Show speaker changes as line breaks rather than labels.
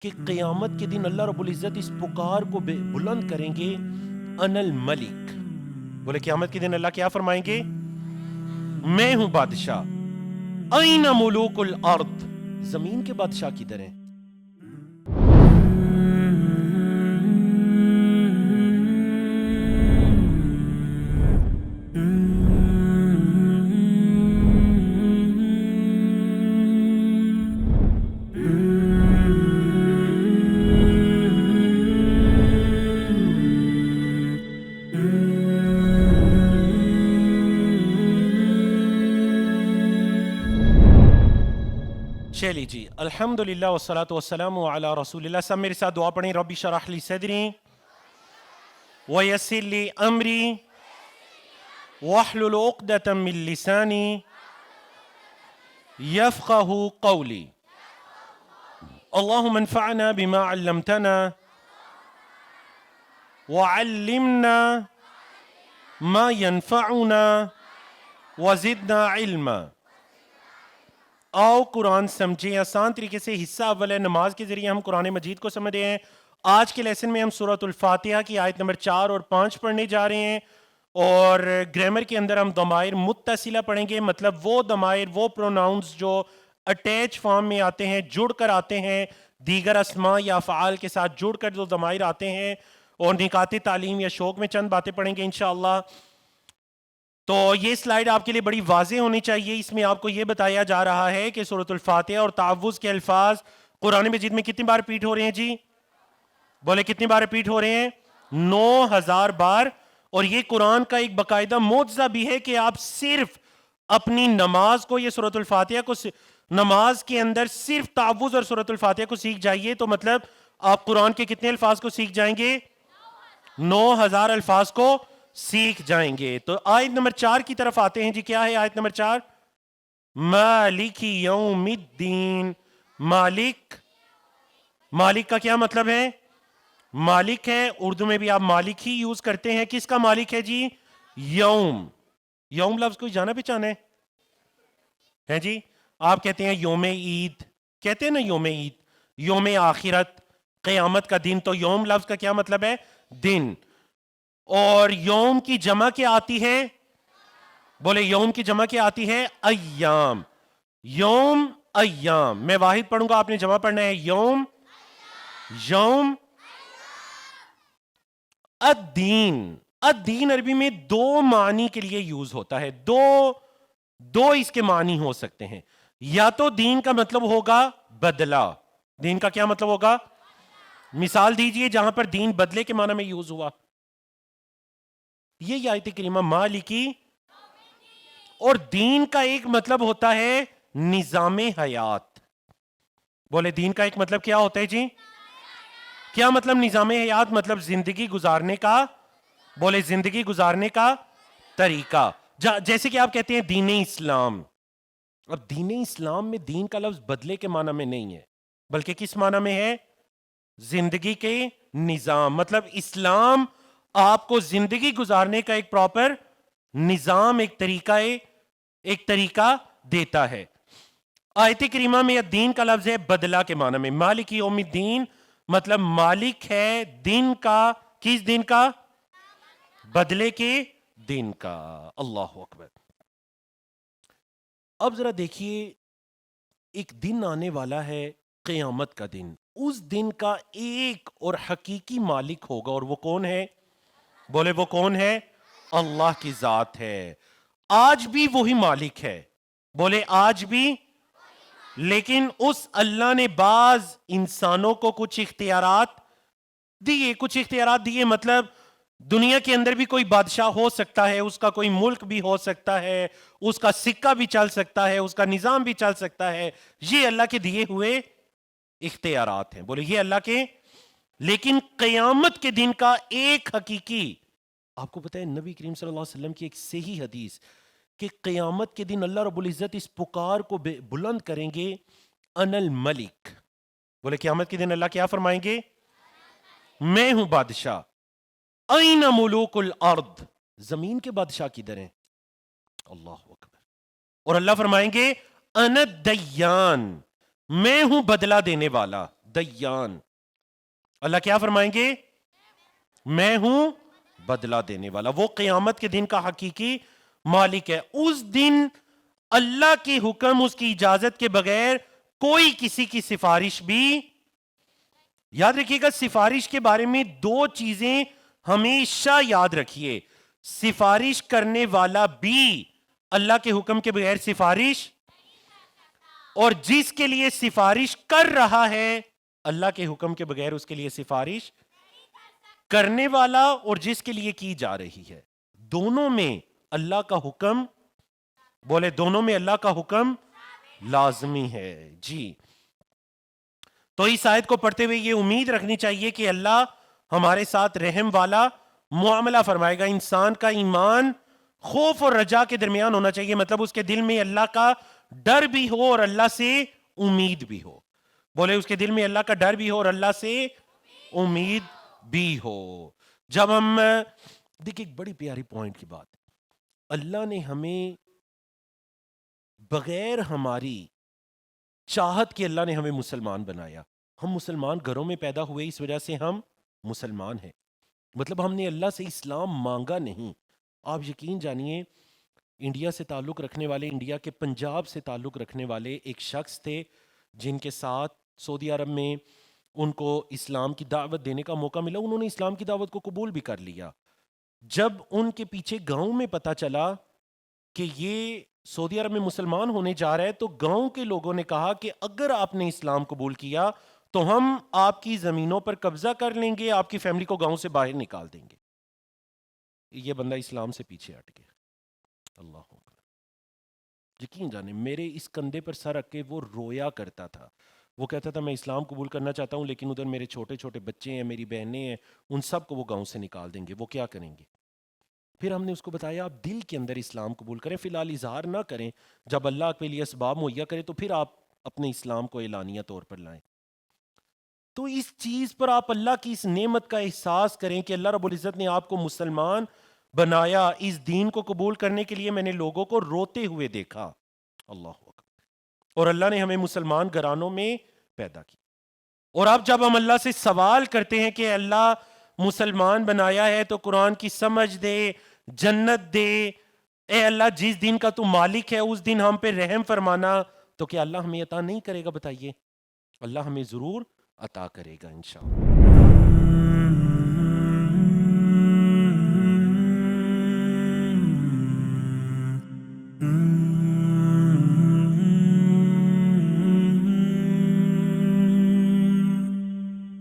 کہ قیامت کے دن اللہ رب العزت اس پکار کو بلند کریں گے، ان الملک. بولے قیامت کے دن اللہ کیا فرمائیں گے؟ میں ہوں بادشاہ. این ملوک الارض، زمین کے بادشاہ کدھر ہیں؟ چلی جی، الحمدللہ والصلاة والسلام علی رسول اللہ. سب میرے ساتھ دعا پڑھیں. رب اشرح لی صدری ویسر لی امری واحلل عقدۃ من لسانی یفقہ قولی. اللہم انفعنا بما علمتنا وعلمنا ما ينفعنا وزدنا علما. آؤ قرآن سمجھیں. آسان طریقے سے حصہ اول ہے، نماز کے ذریعے ہم قرآن مجید کو سمجھ رہے ہیں. آج کے لیسن میں ہم سورۃ الفاتحہ کی آیت نمبر 4 اور 5 پڑھنے جا رہے ہیں، اور گرامر کے اندر ہم ضمائر متصلہ پڑھیں گے. مطلب وہ ضمائر، وہ پروناؤنز جو اٹیچ فارم میں آتے ہیں، جڑ کر آتے ہیں، دیگر اسماء یا افعال کے ساتھ جڑ کر جو ضمائر آتے ہیں. اور نکات تعلیم یا شوق میں چند باتیں پڑھیں گے انشاءاللہ. تو یہ سلائیڈ آپ کے لیے بڑی واضح ہونی چاہیے. اس میں آپ کو یہ بتایا جا رہا ہے کہ سورۃ الفاتحہ اور تعوذ کے الفاظ قرآن مجید میں کتنی بار ریپیٹ ہو رہے ہیں جی؟ بولے کتنی بار ریپیٹ ہو رہے ہیں؟ 9000 بار. اور یہ قرآن کا ایک باقاعدہ معجزہ بھی ہے کہ آپ صرف اپنی نماز کو، یہ سورۃ الفاتحہ کو نماز کے اندر صرف تعوذ اور سورۃ الفاتحہ کو سیکھ جائیے تو مطلب آپ قرآن کے کتنے الفاظ کو سیکھ جائیں گے؟ 9000 الفاظ کو سیکھ جائیں گے. تو آیت نمبر 4 کی طرف آتے ہیں جی. کیا ہے آیت نمبر 4؟ مالک یوم الدین. مالک، مالک کا کیا مطلب ہے؟ مالک ہے. اردو میں بھی آپ مالک ہی یوز کرتے ہیں. کس کا مالک ہے جی؟ یوم. یوم لفظ کوئی جانا پہچانا ہے جی؟ آپ کہتے ہیں یوم عید، کہتے ہیں نا یوم عید، یوم آخرت، قیامت کا دن. تو یوم لفظ کا کیا مطلب ہے؟ دن. اور یوم کی جمع کیا آتی ہے؟ بولے یوم کی جمع کیا آتی ہے؟ ایام. یوم ایام. میں واحد پڑھوں گا، آپ نے جمع پڑھنا ہے. یوم، یوم. الدین. الدین عربی میں دو معنی کے لیے یوز ہوتا ہے. دو اس کے معنی ہو سکتے ہیں. یا تو دین کا مطلب ہوگا بدلہ. دین کا کیا مطلب ہوگا؟ مثال دیجئے جہاں پر دین بدلے کے معنی میں یوز ہوا. یہ آیت کریمہ مالکی. اور دین کا ایک مطلب ہوتا ہے نظام حیات. بولے دین کا ایک مطلب کیا ہوتا ہے جی؟ کیا مطلب نظام حیات؟ مطلب زندگی گزارنے کا، بولے زندگی گزارنے کا طریقہ. جیسے کہ آپ کہتے ہیں دین اسلام. اب دین اسلام میں دین کا لفظ بدلے کے معنی میں نہیں ہے، بلکہ کس معنی میں ہے؟ زندگی کے نظام. مطلب اسلام آپ کو زندگی گزارنے کا ایک پراپر نظام، ایک طریقہ دیتا ہے. آیت کریمہ میں دین کا لفظ ہے بدلہ کے معنی میں. مالک یوم الدین مطلب مالک ہے دن کا. کس دن کا؟ بدلے کے دن کا. اللہ اکبر. اب ذرا دیکھیے، ایک دن آنے والا ہے قیامت کا دن. اس دن کا ایک اور حقیقی مالک ہوگا، اور وہ کون ہے؟ بولے وہ کون ہے؟ اللہ کی ذات ہے. آج بھی وہی مالک ہے. بولے آج بھی. لیکن اس اللہ نے بعض انسانوں کو کچھ اختیارات دیے. مطلب دنیا کے اندر بھی کوئی بادشاہ ہو سکتا ہے، اس کا کوئی ملک بھی ہو سکتا ہے، اس کا سکہ بھی چل سکتا ہے، اس کا نظام بھی چل سکتا ہے. یہ اللہ کے دیے ہوئے اختیارات ہیں. بولے یہ اللہ کے. لیکن قیامت کے دن کا ایک حقیقی، آپ کو پتہ ہے نبی کریم صلی اللہ علیہ وسلم کی ایک صحیح حدیث کہ قیامت کے دن اللہ رب العزت اس پکار کو بلند کریں گے، ان الملک. بولے قیامت کے دن اللہ کیا فرمائیں گے؟ میں ہوں بادشاہ. این ملوک الارض، زمین کے بادشاہ کدھر ہیں؟ اللہ اکبر. اور اللہ فرمائیں گے انا الدیان، میں ہوں بدلہ دینے والا. الدیان. اللہ کیا فرمائیں گے؟ میں ہوں بدلہ دینے والا. وہ قیامت کے دن کا حقیقی مالک ہے. اس دن اللہ کی حکم، اس کی اجازت کے بغیر کوئی کسی کی سفارش بھی. یاد رکھیے گا سفارش کے بارے میں دو چیزیں ہمیشہ یاد رکھیے. سفارش کرنے والا بھی اللہ کے حکم کے بغیر سفارش، اور جس کے لیے سفارش کر رہا ہے اللہ کے حکم کے بغیر اس کے لیے سفارش کرنے والا، اور جس کے لیے کی جا رہی ہے، دونوں میں اللہ کا حکم، بولے دونوں میں اللہ کا حکم لازمی ہے. جی تو اس آیت کو پڑھتے ہوئے یہ امید رکھنی چاہیے کہ اللہ ہمارے ساتھ رحم والا معاملہ فرمائے گا. انسان کا ایمان خوف اور رجا کے درمیان ہونا چاہیے، مطلب اس کے دل میں اللہ کا ڈر بھی ہو اور اللہ سے امید بھی ہو. بولے اس کے دل میں اللہ کا ڈر بھی ہو اور اللہ سے امید بھی ہو. جب ہم دیکھیں ایک بڑی پیاری پوائنٹ کی بات، اللہ نے ہمیں بغیر ہماری چاہت کے اللہ نے ہمیں مسلمان بنایا. ہم مسلمان گھروں میں پیدا ہوئے، اس وجہ سے ہم مسلمان ہیں. مطلب ہم نے اللہ سے اسلام مانگا نہیں. آپ یقین جانیے انڈیا سے تعلق رکھنے والے، انڈیا کے پنجاب سے تعلق رکھنے والے ایک شخص تھے جن کے ساتھ سعودی عرب میں ان کو اسلام کی دعوت دینے کا موقع ملا. انہوں نے اسلام کی دعوت کو قبول بھی کر لیا. جب ان کے پیچھے گاؤں میں پتا چلا کہ یہ سعودی عرب میں مسلمان ہونے جا رہا ہے، تو گاؤں کے لوگوں نے کہا کہ اگر آپ نے اسلام قبول کیا تو ہم آپ کی زمینوں پر قبضہ کر لیں گے، آپ کی فیملی کو گاؤں سے باہر نکال دیں گے. یہ بندہ اسلام سے پیچھے ہٹ گیا. اللہ اکبر. یقین جانے میرے اس کندھے پر سر رکھ کے وہ رویا کرتا تھا. وہ کہتا تھا میں اسلام قبول کرنا چاہتا ہوں لیکن ادھر میرے چھوٹے چھوٹے بچے ہیں، میری بہنیں ہیں، ان سب کو وہ گاؤں سے نکال دیں گے، وہ کیا کریں گے؟ پھر ہم نے اس کو بتایا آپ دل کے اندر اسلام قبول کریں، فی الحال اظہار نہ کریں. جب اللہ کے لیے اسباب مہیا کرے تو پھر آپ اپنے اسلام کو اعلانیہ طور پر لائیں. تو اس چیز پر آپ اللہ کی اس نعمت کا احساس کریں کہ اللہ رب العزت نے آپ کو مسلمان بنایا. اس دین کو قبول کرنے کے لیے میں نے لوگوں کو روتے ہوئے دیکھا. اللہ اکبر. اور اللہ نے ہمیں مسلمان گھرانوں میں پیدا کیا. اور اب جب ہم اللہ سے سوال کرتے ہیں کہ اللہ مسلمان بنایا ہے تو قرآن کی سمجھ دے، جنت دے، اے اللہ جس دن کا تو مالک ہے اس دن ہم پہ رحم فرمانا، تو کیا اللہ ہمیں عطا نہیں کرے گا؟ بتائیے. اللہ ہمیں ضرور عطا کرے گا انشاءاللہ.